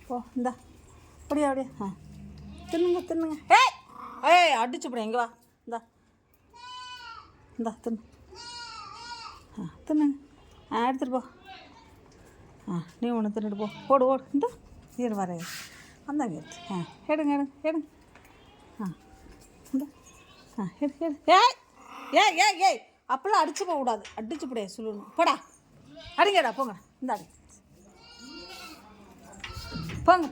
போ இந்தா அப்படியா அப்படியே தின்னுங்க ஏய் அடிச்சு போட எங்கே வா இந்தா இந்தா தின்னுங்க எடுத்துகிட்டு போ நீ ஒன்று தின்னுட்டு போ ஓடு இந்த நீர் வர அந்தாங்க எடுங்க இந்த எடு ஏய் அப்பெல்லாம் அடிச்சு போகக்கூடாது அடிச்சு போட சொல்லணும் போடா அடிங்கடா போங்க இந்த அடி போங்க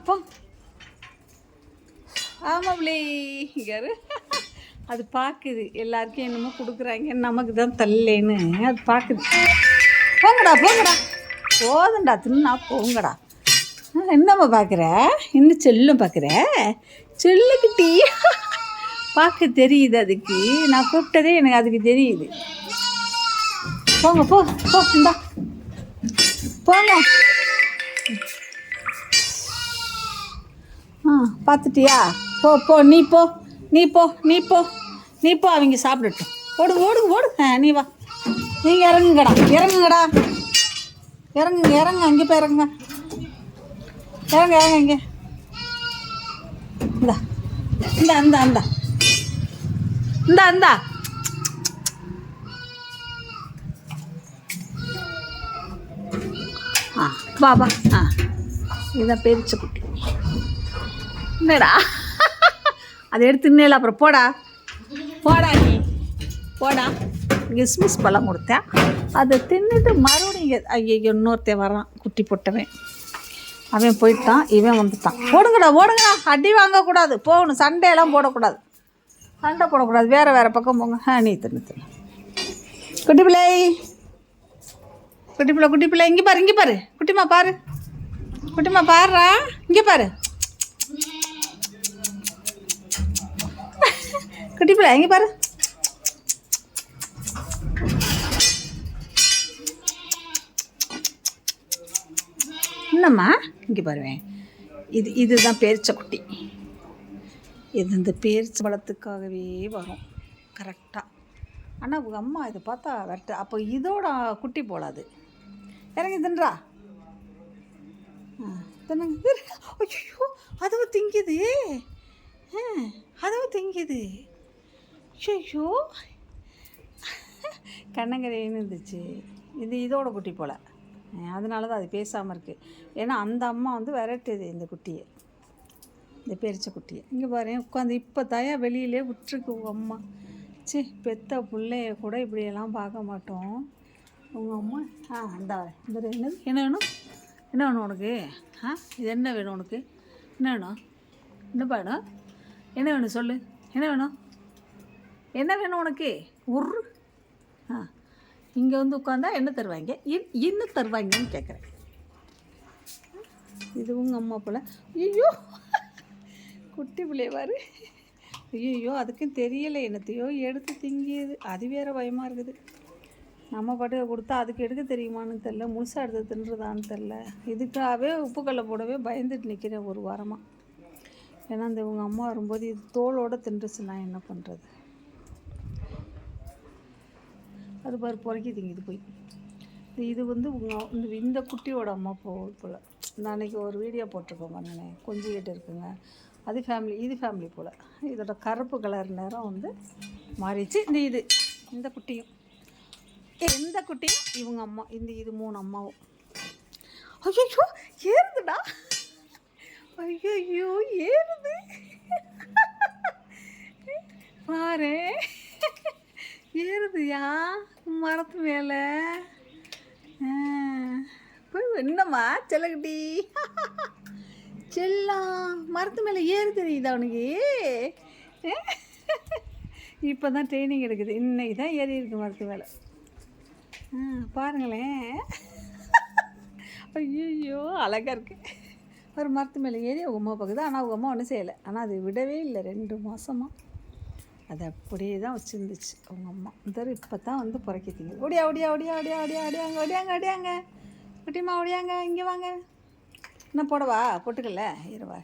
ஆமாம் பிள்ளைங்காரு அது பார்க்குது எல்லாருக்கும் என்னமோ கொடுக்குறாங்க நமக்கு தான் தல்லேன்னு அது பார்க்குது போங்கடா போதுண்டா தின்னா போங்கடா என்னம்மா பார்க்குற இன்னும் செல்லும் பார்க்குற செல்லுக்கிட்டி பார்க்க தெரியுது அதுக்கு நான் கூப்பிட்டதே எனக்கு அதுக்கு தெரியுது போங்க போ இந்தா போங்க பார்த்துட்டியா போ நீ போ அவங்க சாப்பிடட்டும் ஓடு நீ வா நீங்கள் இறங்குங்கடா இறங்குங்க அங்கே போய் இறங்குங்க இங்கே இந்தா பாபா இதுதான் பெருச்ச குட்டி என்னடா அதை எடுத்து இன்னும் அப்புறம் போடா நீ போடா கிஸ்மிஸ் பழம் கொடுத்தேன் அதை தின்னுட்டு மறுபடியும் ஐயோ இன்னொருத்தன் வரான் குட்டி போட்டவன் அவன் போயிட்டான் இவன் வந்துட்டான் ஓடுங்கடா அடி வாங்கக்கூடாது போகணும் சண்டையெல்லாம் போடக்கூடாது வேறு பக்கம் போங்க நீ தின்னு குட்டி பிள்ளை இங்கே பாரு குட்டிமா பாருடா இங்கே பாரு குட்டி பிள்ளை இங்கே பாரு என்னம்மா இங்கே பாருவேன் இதுதான் பேரிச்ச குட்டி இது இந்த பேரிச்ச பழத்துக்காகவே வரும் கரெக்டாக. ஆனால் உங்கள் அம்மா இதை பார்த்தா வெட்ட அப்போ இதோட குட்டி போடாது இறங்கி தின்றா ஐயோ அதுவும் திங்குது ஐயோ கண்ணங்கரைன்னு இருந்துச்சு இதோட குட்டி போல் அதனால தான் அது பேசாமல் இருக்குது. ஏன்னா அந்த அம்மா வந்து விரட்டுது இந்த குட்டியை இந்த பெரிச்ச குட்டியை. இங்கே பாரு உட்காந்து இப்போ தயா வெளியிலே விட்டுருக்கு உங்கள் அம்மா. பெத்த பிள்ளைய கூட இப்படியெல்லாம் பார்க்க மாட்டோம். உங்கள் அம்மா இந்த என்ன வேணும் உனக்கு? இது என்ன வேணும் உனக்கு? என்ன வேணும்? என்ன வேணும் சொல்லு. என்ன வேணும் உனக்கு? இங்கே வந்து உட்காந்தா என்ன தருவாங்க? இன்னும் தருவாங்கன்னு கேட்குறேன். இது உங்கள் அம்மா போல். ஐயோ குட்டி பிள்ளையவாரு. ஐயோ அதுக்கும் தெரியலை என்னத்தையோ எடுத்து திங்கியது. அது வேறு பயமாக இருக்குது. நம்ம பாட்டுக்க கொடுத்தா அதுக்கு எடுக்க தெரியுமான்னு தெரில, முழுசாக எடுத்து தின்றுதான்னு தெரில. இதுக்காகவே உப்புக்கல்லை போடவே பயந்துட்டு நிற்கிறேன் ஒரு வாரமாக. ஏன்னா இந்த உங்கள் அம்மா வரும்போது இது தோலோடு தின்றுச்சு. நான் என்ன பண்ணுறது? அது பாரு பொறுக்கி திங்கிது போய். இது வந்து இந்த குட்டியோட அம்மா போல். நான் அன்றைக்கி ஒரு வீடியோ போட்டிருக்கோங்க. நான் கொஞ்சிக்கிட்டு இருக்குங்க. அது ஃபேமிலி, இது ஃபேமிலி போல். இதோட கருப்பு கலர் நேரம் வந்து மாறிச்சு. இந்த குட்டியும் இவங்க அம்மா. இது 3 அம்மாவும். ஐயோ ஏறுதுடா. ஐயோ ஏறுது பாரு. ஏறுதுயா மரத்து மேலே. என்னம்மா செல்லக்குட்டி செல்லாம் மரத்து மேலே ஏறு தெரியுதா அவனுக்கு? இப்போ தான் ட்ரைனிங் எடுக்குது. இன்னைக்கு தான் ஏறி இருக்கு மரத்து மேலே. பாருங்களேன். ஐயோ அழகாக இருக்கு. ஒரு மரத்து மேலே ஏறி அவங்க அம்மா பார்க்குது. ஆனால் அவங்க அம்மா ஒன்றும் செய்யலை. ஆனால் அது விடவே இல்லை 2 மாதமாக. அது அப்படியே தான் வச்சுருந்துச்சு அவங்க அம்மா. இப்போ தான் வந்து புறக்கிட்டீங்க. ஓடியாங்க குட்டிமா ஓடியாங்க. இங்கே வாங்க. என்ன போடவா? போட்டுக்கல இருவா.